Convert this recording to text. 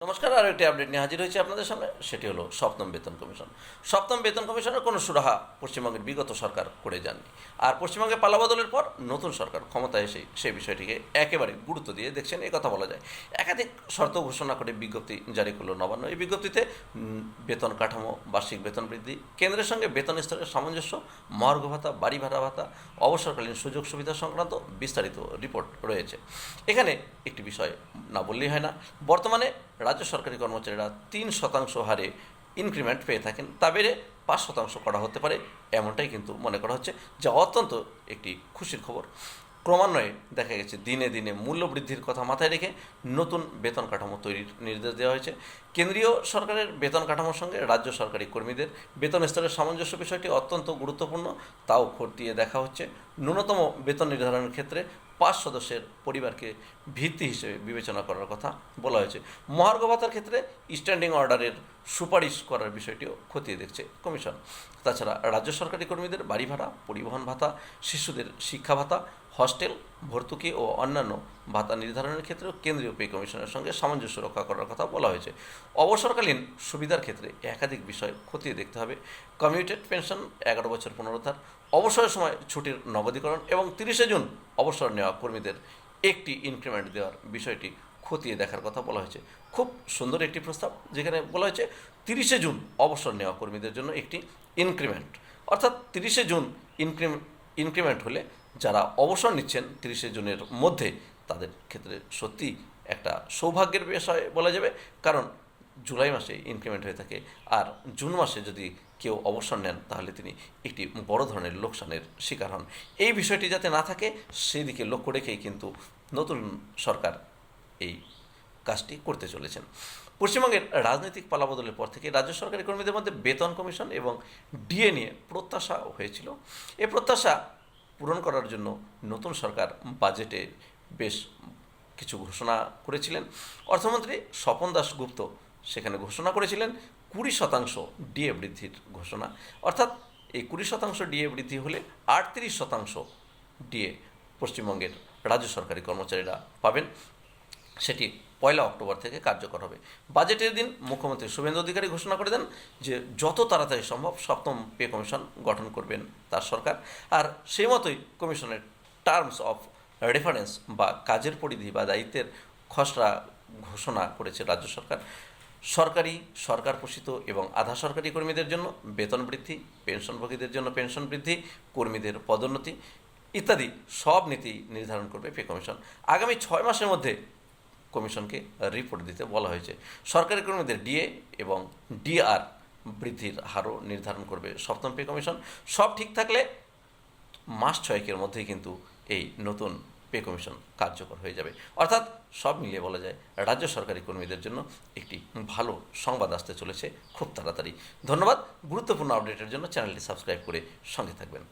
নমস্কার, আরও একটি আপডেট নিয়ে হাজির হয়েছে আপনাদের সামনে। সেটি হলো সপ্তম বেতন কমিশন। সপ্তম বেতন কমিশনের কোনো সুরাহা পশ্চিমবঙ্গের বিগত সরকার করে যাননি। আর পশ্চিমবঙ্গে পালাবদলের পর নতুন সরকার ক্ষমতায় এসে সেই বিষয়টিকে একেবারে গুরুত্ব দিয়ে দেখছেন, এই কথা বলা যায়। একাধিক শর্ত ঘোষণা করে বিজ্ঞপ্তি জারি করলো নবান্ন। এই বিজ্ঞপ্তিতে বেতন কাঠামো, বার্ষিক বেতন বৃদ্ধি, কেন্দ্রের সঙ্গে বেতন স্তরের সামঞ্জস্য, মহার্ঘ ভাতা, বাড়ি ভাড়া ভাতা, অবসরকালীন সুযোগ সুবিধা সংক্রান্ত বিস্তারিত রিপোর্ট রয়েছে। এখানে একটি বিষয় না বললেই হয় না। বর্তমানে রাজ্য সরকারি কর্মচারীরা 3% হারে ইনক্রিমেন্ট পেয়ে থাকেন, তা বেড়ে 5% করা হতে পারে, এমনটাই কিন্তু মনে করা হচ্ছে, যা অত্যন্ত একটি খুশির খবর। ক্রমান্বয়ে দেখা গেছে দিনে দিনে মূল্য বৃদ্ধির কথা মাথায় রেখে নতুন বেতন কাঠামো তৈরির নির্দেশ দেওয়া হয়েছে। কেন্দ্রীয় সরকারের বেতন কাঠামোর সঙ্গে রাজ্য সরকারি কর্মীদের বেতন স্তরের সামঞ্জস্য বিষয়টি অত্যন্ত গুরুত্বপূর্ণ, তাও খতিয়ে দেখা হচ্ছে। ন্যূনতম বেতন নির্ধারণের ক্ষেত্রে 5 সদস্যের পরিবারকে ভিত্তি হিসেবে বিবেচনা করার কথা বলা হয়েছে। মহার্ঘ ভাতার ক্ষেত্রে স্ট্যান্ডিং অর্ডারের সুপারিশ করার বিষয়টিও খতিয়ে দেখছে কমিশন। তাছাড়া রাজ্য সরকারি কর্মীদের বাড়ি ভাড়া, পরিবহন ভাতা, শিশুদের শিক্ষা ভাতা, হস্টেল ভর্তুকি ও অন্যান্য ভাতা নির্ধারণের ক্ষেত্রেও কেন্দ্রীয় পে কমিশনের সঙ্গে সামঞ্জস্য রক্ষা করার কথা বলা হয়েছে। অবসরকালীন সুবিধার ক্ষেত্রে একাধিক বিষয় খতিয়ে দেখতে হবে। কমিউটেড পেনশন 11 বছর পুনরুদ্ধার, অবসরের সময় ছুটির নগদীকরণ এবং 30শে জুন অবসর নেওয়া কর্মীদের একটি ইনক্রিমেন্ট দেওয়ার বিষয়টি খতিয়ে দেখার কথা বলা হয়েছে। খুব সুন্দর একটি প্রস্তাব, যেখানে বলা হয়েছে 30শে জুন অবসর নেওয়া কর্মীদের জন্য একটি ইনক্রিমেন্ট, অর্থাৎ 30শে জুন ইনক্রিমেন্ট হলে যারা অবসর নিচ্ছেন 30শে জুনের মধ্যে, তাদের ক্ষেত্রে সত্যি একটা সৌভাগ্যের বিষয় বলা যাবে। কারণ জুলাই মাসে ইনক্রিমেন্ট হয়ে থাকে, আর জুন মাসে যদি কেউ অবসর নেন তাহলে তিনি একটি বড় ধরনের লোকসানের শিকার হন। এই বিষয়টি যাতে না থাকে সেই দিকে লক্ষ্য রেখেই কিন্তু নতুন সরকার এই কাজটি করতে চলেছেন। পশ্চিমবঙ্গের রাজনৈতিক পালাবদলের পর থেকে রাজ্য সরকারি কর্মীদের মধ্যে বেতন কমিশন এবং ডিএ নিয়ে প্রত্যাশা হয়েছিল। এই প্রত্যাশা পূরণ করার জন্য নতুন সরকার বাজেটে বেশ কিছু ঘোষণা করেছিলেন। অর্থমন্ত্রী স্বপন দাশগুপ্ত সেখানে ঘোষণা করেছিলেন 20% ডিএ বৃদ্ধির ঘোষণা, অর্থাৎ এই 20% ডিএ বৃদ্ধি হলে 38% ডিএ পশ্চিমবঙ্গের রাজ্য সরকারি কর্মচারীরা পাবেন। সেটি 1 অক্টোবর থেকে কার্যকর হবে। বাজেটের দিন মুখ্যমন্ত্রী শুভেন্দু অধিকারী ঘোষণা করে দেন যে যত তাড়াতাড়ি সম্ভব সপ্তম পে কমিশন গঠন করবেন তার সরকার। আর সেই মতোই কমিশনের টার্মস অফ রেফারেন্স বা কাজের পরিধি বা দায়িত্বের খসড়া ঘোষণা করেছে রাজ্য সরকার। সরকারি, সরকার পোষিত এবং আধা সরকারি কর্মীদের জন্য বেতন বৃদ্ধি, পেনশনভোগীদের জন্য পেনশন বৃদ্ধি, কর্মীদের পদোন্নতি ইত্যাদি সব নীতি নির্ধারণ করবে পে কমিশন। আগামী 6 মাসের মধ্যে কমিশনকে রিপোর্ট দিতে বলা হয়েছে। সরকারি কর্মীদের ডিএ এবং ডিআর বৃদ্ধির হারও নির্ধারণ করবে সপ্তম পে কমিশন। সব ঠিক থাকলে মাস 6 মধ্যেই কিন্তু এই নতুন পে কমিশন কার্যকর হয়ে যাবে। অর্থাৎ সব মিলিয়ে বলা যায় রাজ্য সরকারি কর্মীদের জন্য একটি ভালো সংবাদ আসতে চলেছে খুব তাড়াতাড়ি। ধন্যবাদ। গুরুত্বপূর্ণ আপডেটের জন্য চ্যানেলটি সাবস্ক্রাইব করে সঙ্গে থাকবেন।